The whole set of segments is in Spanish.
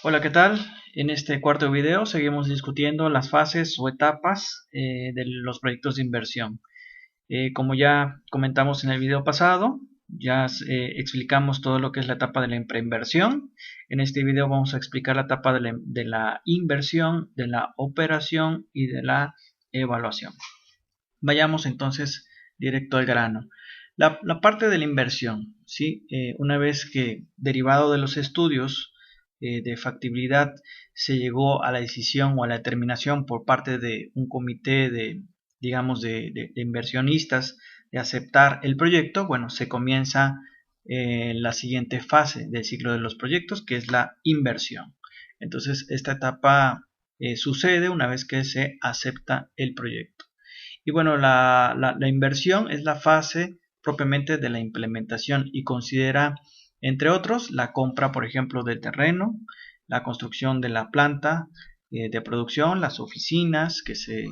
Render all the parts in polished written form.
Hola, ¿qué tal? En este cuarto video seguimos discutiendo las fases o etapas de los proyectos de inversión. Como ya comentamos en el video pasado, ya explicamos todo lo que es la etapa de la preinversión. En este video vamos a explicar la etapa de la inversión, de la operación y de la evaluación. Vayamos entonces directo al grano. La parte de la inversión, ¿sí? Una vez que derivado de los estudios de factibilidad se llegó a la decisión o a la determinación por parte de un comité de, digamos, de inversionistas de aceptar el proyecto, bueno, se comienza la siguiente fase del ciclo de los proyectos, que es la inversión. Entonces, esta etapa sucede una vez que se acepta el proyecto. Y bueno, la inversión es la fase propiamente de la implementación y considera, entre otros, la compra, por ejemplo, del terreno, la construcción de la planta de producción, las oficinas que se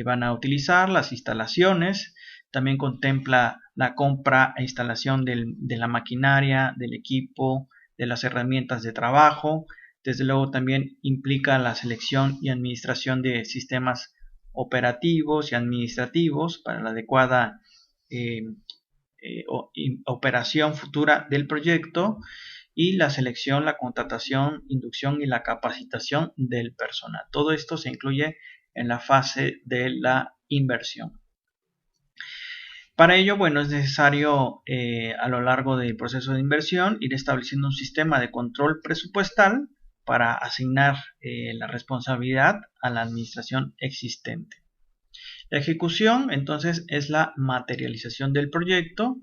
van a utilizar, las instalaciones. También contempla la compra e instalación de la maquinaria, del equipo, de las herramientas de trabajo. Desde luego también implica la selección y administración de sistemas operativos y administrativos para la adecuada eh, operación futura del proyecto, y la selección, la contratación, inducción y la capacitación del personal. Todo esto se incluye en la fase de la inversión. Para ello, bueno, es necesario a lo largo del proceso de inversión ir estableciendo un sistema de control presupuestal para asignar la responsabilidad a la administración existente. La ejecución, entonces, es la materialización del proyecto.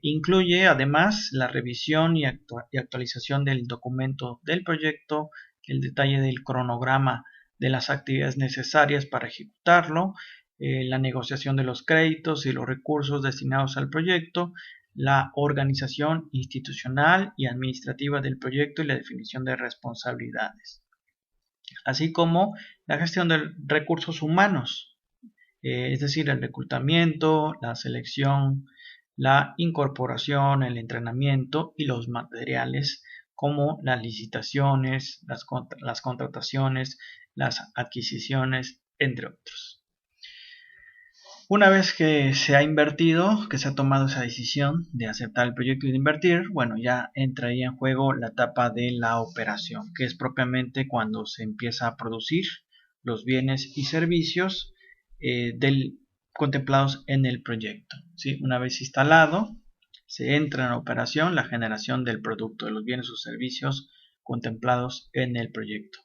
Incluye además la revisión y actualización del documento del proyecto, el detalle del cronograma de las actividades necesarias para ejecutarlo, la negociación de los créditos y los recursos destinados al proyecto, la organización institucional y administrativa del proyecto y la definición de responsabilidades, así como la gestión de recursos humanos, es decir, el reclutamiento, la selección, la incorporación, el entrenamiento y los materiales como las licitaciones, las contrataciones, las adquisiciones, entre otros. Una vez que se ha invertido, que se ha tomado esa decisión de aceptar el proyecto y de invertir, bueno, ya entraría en juego la etapa de la operación, que es propiamente cuando se empieza a producir los bienes y servicios contemplados en el proyecto, ¿sí? Una vez instalado, se entra en operación la generación del producto, de los bienes o servicios contemplados en el proyecto.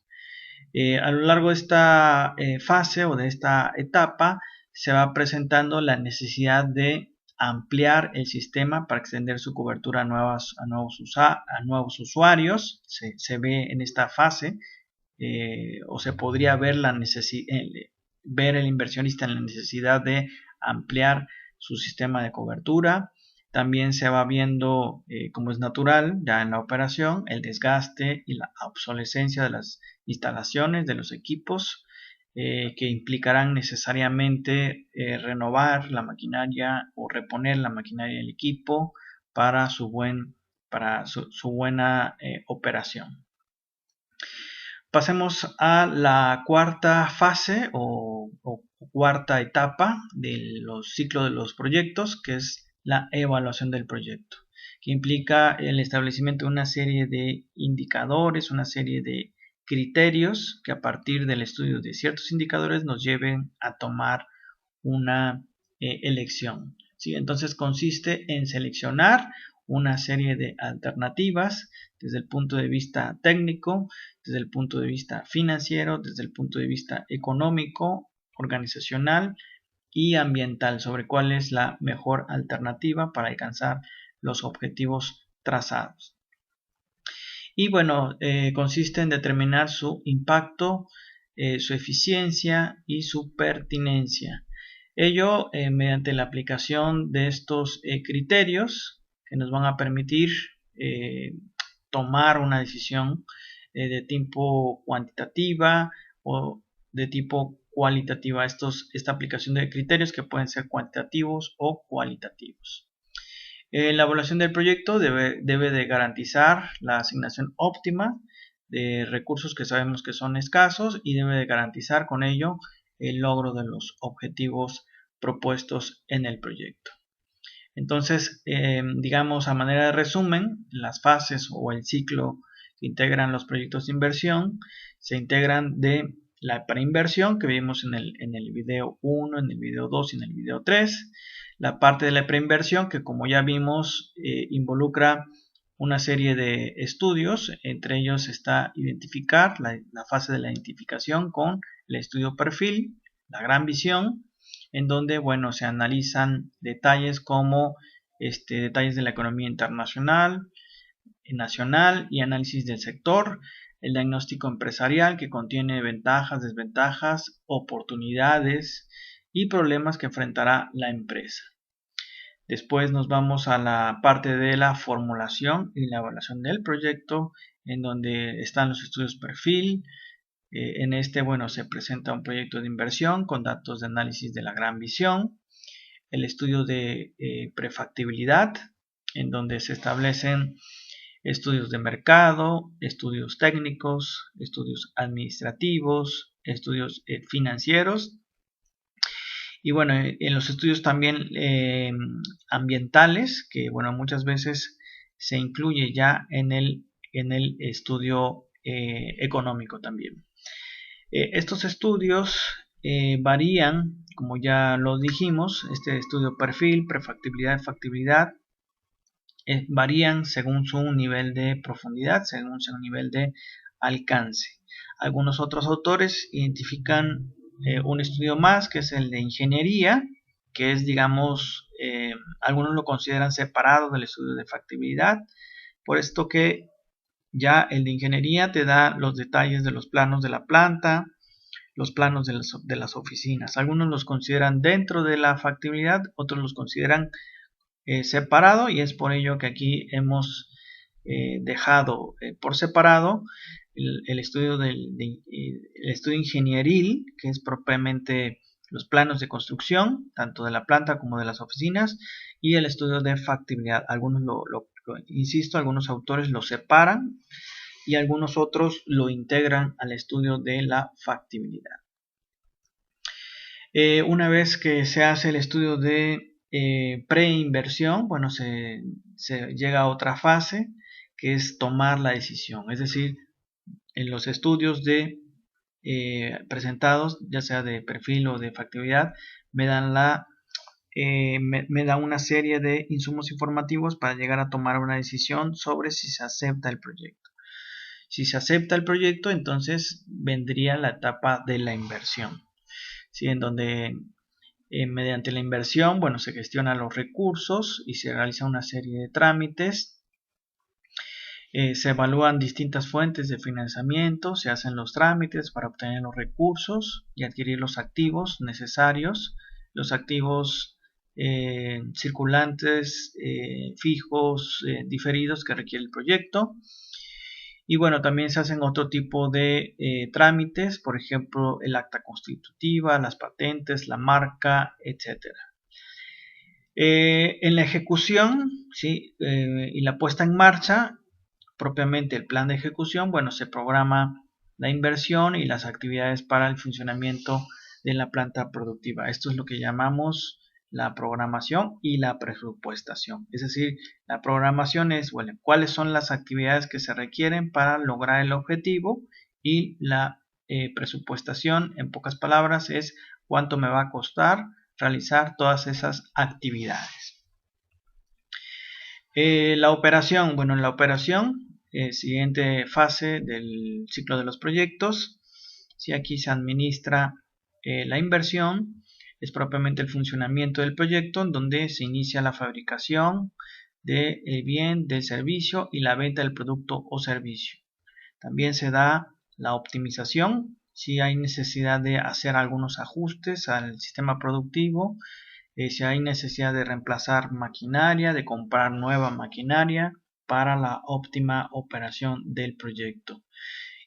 A lo largo de esta fase o de esta etapa se va presentando la necesidad de ampliar el sistema para extender su cobertura a nuevos usuarios. Se ve en esta fase o se podría ver ver el inversionista en la necesidad de ampliar su sistema de cobertura. También se va viendo, como es natural ya en la operación, el desgaste y la obsolescencia de las instalaciones, de los equipos, que implicarán necesariamente renovar la maquinaria o reponer la maquinaria del equipo para su buena operación. Pasemos a la cuarta fase o cuarta etapa del ciclo de los proyectos, que es la evaluación del proyecto, que implica el establecimiento de una serie de indicadores, una serie de criterios que a partir del estudio de ciertos indicadores nos lleven a tomar una elección, ¿sí? Entonces consiste en seleccionar una serie de alternativas desde el punto de vista técnico, desde el punto de vista financiero, desde el punto de vista económico, organizacional y ambiental, sobre cuál es la mejor alternativa para alcanzar los objetivos trazados. Y bueno, consiste en determinar su impacto, su eficiencia y su pertinencia. Ello mediante la aplicación de estos criterios que nos van a permitir tomar una decisión de tipo cuantitativa o de tipo cualitativa. Esta aplicación de criterios que pueden ser cuantitativos o cualitativos. La evaluación del proyecto debe de garantizar la asignación óptima de recursos que sabemos que son escasos y debe de garantizar con ello el logro de los objetivos propuestos en el proyecto. Entonces, digamos a manera de resumen, las fases o el ciclo que integran los proyectos de inversión se integran de la preinversión que vimos en el video 1, en el video 2 y en el video 3. La parte de la preinversión que, como ya vimos, involucra una serie de estudios. Entre ellos está identificar, la fase de la identificación con el estudio perfil, la gran visión, en donde, bueno, se analizan detalles como detalles de la economía internacional, nacional y análisis del sector, el diagnóstico empresarial que contiene ventajas, desventajas, oportunidades y problemas que enfrentará la empresa. Después nos vamos a la parte de la formulación y la evaluación del proyecto, en donde están los estudios perfil. En bueno, se presenta un proyecto de inversión con datos de análisis de la gran visión. El estudio de prefactibilidad, en donde se establecen estudios de mercado, estudios técnicos, estudios administrativos, estudios financieros. Y bueno, en los estudios también ambientales, que bueno, muchas veces se incluye ya en el estudio económico también. Estos estudios varían, como ya lo dijimos, este estudio perfil, prefactibilidad, factibilidad, varían según su nivel de profundidad, según su nivel de alcance. Algunos otros autores identifican un estudio más, que es el de ingeniería, que es, digamos, algunos lo consideran separado del estudio de factibilidad, por esto que ya el de ingeniería te da los detalles de los planos de la planta, los planos de las oficinas. Algunos los consideran dentro de la factibilidad, otros los consideran separado, y es por ello que aquí hemos dejado por separado el estudio el estudio ingenieril, que es propiamente los planos de construcción, tanto de la planta como de las oficinas, y el estudio de factibilidad. Algunos insisto, algunos autores lo separan y algunos otros lo integran al estudio de la factibilidad. Una vez que se hace el estudio de preinversión, bueno, se llega a otra fase, que es tomar la decisión. Es decir, en los estudios presentados, ya sea de perfil o de factibilidad, me dan una serie de insumos informativos para llegar a tomar una decisión sobre si se acepta el proyecto. Si se acepta el proyecto, entonces vendría la etapa de la inversión, ¿sí? En donde mediante la inversión, bueno, se gestionan los recursos y se realiza una serie de trámites. Se evalúan distintas fuentes de financiamiento, se hacen los trámites para obtener los recursos y adquirir los activos necesarios, los activos circulantes, fijos, diferidos que requiere el proyecto. Y bueno, también se hacen otro tipo de trámites, por ejemplo, el acta constitutiva, las patentes, la marca, etc. En la ejecución, ¿sí? Y la puesta en marcha, propiamente el plan de ejecución, bueno, se programa la inversión y las actividades para el funcionamiento de la planta productiva. Esto es lo que llamamos la programación y la presupuestación. Es decir, la programación es, bueno, cuáles son las actividades que se requieren para lograr el objetivo, y la presupuestación, en pocas palabras, es cuánto me va a costar realizar todas esas actividades. La operación, bueno, en la operación, siguiente fase del ciclo de los proyectos, si aquí se administra la inversión, es propiamente el funcionamiento del proyecto, en donde se inicia la fabricación del bien, del servicio y la venta del producto o servicio. También se da la optimización, si hay necesidad de hacer algunos ajustes al sistema productivo, si hay necesidad de reemplazar maquinaria, de comprar nueva maquinaria para la óptima operación del proyecto.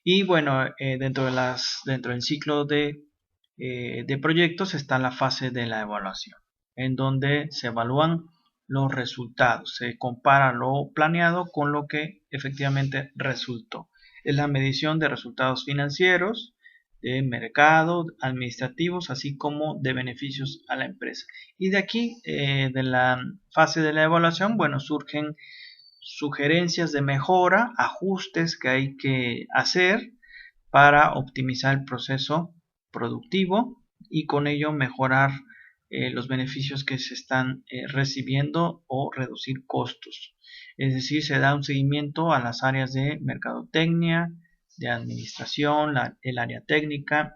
Y bueno, dentro del ciclo de proyectos está la fase de la evaluación, en donde se evalúan los resultados, se compara lo planeado con lo que efectivamente resultó. es la medición de resultados financieros, de mercado, administrativos, así como de beneficios a la empresa. Y de aquí, de la fase de la evaluación, bueno, surgen sugerencias de mejora, ajustes que hay que hacer para optimizar el proceso productivo y con ello mejorar los beneficios que se están recibiendo o reducir costos. Es decir, se da un seguimiento a las áreas de mercadotecnia, de administración, el área técnica,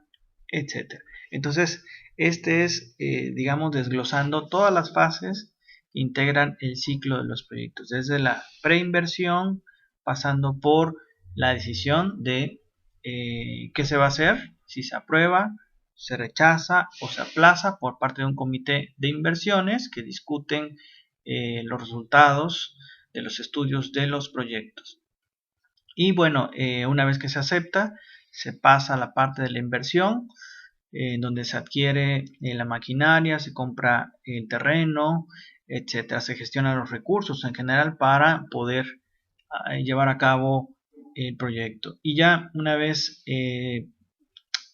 etc. Entonces, este es, digamos, desglosando todas las fases que integran el ciclo de los proyectos, desde la preinversión, pasando por la decisión de qué se va a hacer, si se aprueba, se rechaza o se aplaza por parte de un comité de inversiones que discuten los resultados de los estudios de los proyectos. Y bueno, una vez que se acepta, se pasa a la parte de la inversión, donde se adquiere la maquinaria, se compra el terreno, etcétera. Se gestionan los recursos en general para poder llevar a cabo el proyecto. Y ya una vez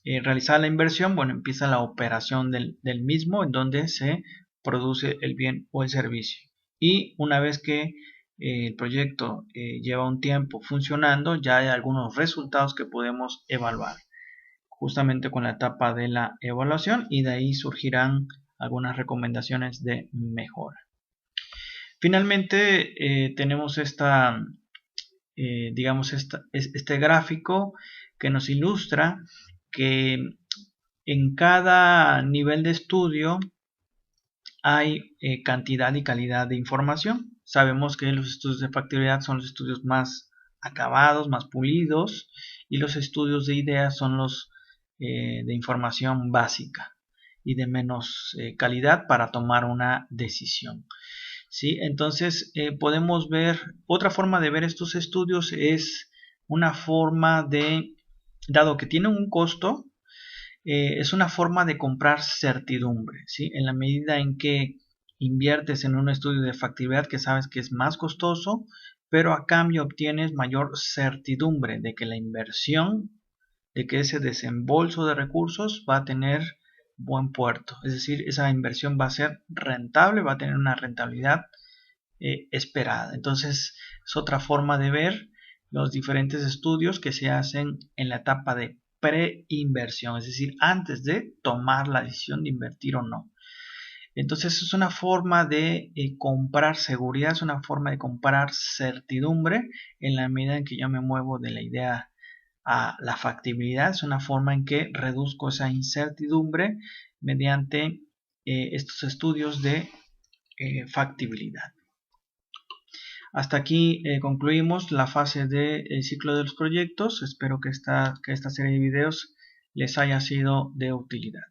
realizada la inversión, bueno, empieza la operación del mismo, en donde se produce el bien o el servicio. Y una vez que el proyecto lleva un tiempo funcionando, ya hay algunos resultados que podemos evaluar justamente con la etapa de la evaluación, y de ahí surgirán algunas recomendaciones de mejora. Finalmente tenemos digamos este gráfico que nos ilustra que en cada nivel de estudio hay cantidad y calidad de información. Sabemos que los estudios de factibilidad son los estudios más acabados, más pulidos, y los estudios de ideas son los de información básica y de menos calidad para tomar una decisión. ¿Sí? Entonces podemos ver, otra forma de ver estos estudios es una forma de, dado que tienen un costo, es una forma de comprar certidumbre, ¿sí? En la medida en que inviertes en un estudio de factibilidad que sabes que es más costoso, pero a cambio obtienes mayor certidumbre de que la inversión, de que ese desembolso de recursos va a tener buen puerto, es decir, esa inversión va a ser rentable, va a tener una rentabilidad esperada. Entonces es otra forma de ver los diferentes estudios que se hacen en la etapa de preinversión, es decir, antes de tomar la decisión de invertir o no. Entonces es una forma de comprar seguridad, es una forma de comprar certidumbre en la medida en que yo me muevo de la idea a la factibilidad. Es una forma en que reduzco esa incertidumbre mediante estos estudios de factibilidad. Hasta aquí concluimos la fase del ciclo de los proyectos. Espero que esta serie de videos les haya sido de utilidad.